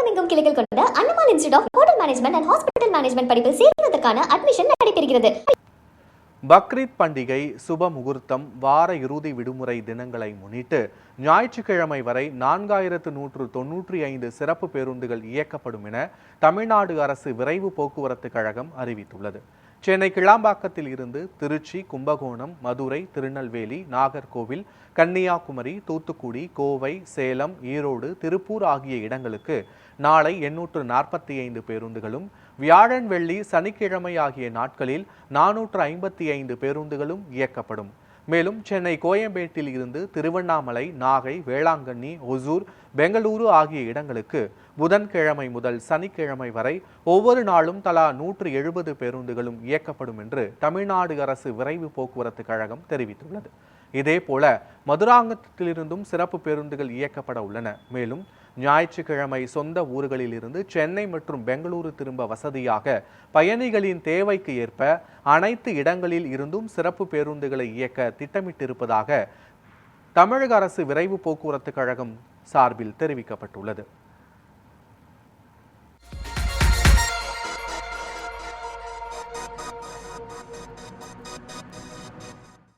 தமிழகமெங்கும் கிளைகள் கொண்ட Annamalai institute of hotel management and hospital management படிப்பில் சேர்வதற்கான அட்மிஷன் நடைபெறுகிறது. பக்ரீத் பண்டிகை சுப முகூர்த்தம் வார இறுதி விடுமுறை தினங்களை முன்னிட்டு ஞாயிற்றுக்கிழமை வரை 4195 சிறப்பு பேருந்துகள் இயக்கப்படும் என தமிழ்நாடு அரசு விரைவு போக்குவரத்து கழகம் அறிவித்துள்ளது. சென்னை கிளாம்பாக்கத்தில் இருந்து திருச்சி, கும்பகோணம், மதுரை, திருநெல்வேலி, நாகர்கோவில், கன்னியாகுமரி, தூத்துக்குடி, கோவை, சேலம், ஈரோடு, திருப்பூர் ஆகிய இடங்களுக்கு நாளை 845 பேருந்துகளும், வியாழன், வெள்ளி, சனிக்கிழமை ஆகிய நாட்களில் 455 பேருந்துகளும் இயக்கப்படும். மேலும் சென்னை கோயம்பேட்டில் இருந்து திருவண்ணாமலை, நாகை, வேளாங்கண்ணி, ஒசூர், பெங்களூரு ஆகிய இடங்களுக்கு புதன்கிழமை முதல் சனிக்கிழமை வரை ஒவ்வொரு நாளும் தலா 170 பேருந்துகளும் இயக்கப்படும் என்று தமிழ்நாடு அரசு விரைவு போக்குவரத்து கழகம் தெரிவித்துள்ளது. இதேபோல மதுராந்தகத்திலிருந்தும் சிறப்பு பேருந்துகள் இயக்கப்பட உள்ளன. மேலும் ஞாயிற்றுக்கிழமை சொந்த ஊர்களில் இருந்து சென்னை மற்றும் பெங்களூரு திரும்ப வசதியாக பயணிகளின் தேவைக்கு ஏற்ப அனைத்து இடங்களில் இருந்தும் சிறப்பு பேருந்துகளை இயக்க திட்டமிட்டிருப்பதாக தமிழக அரசு விரைவு போக்குவரத்து கழகம் சார்பில் தெரிவிக்கப்பட்டுள்ளது.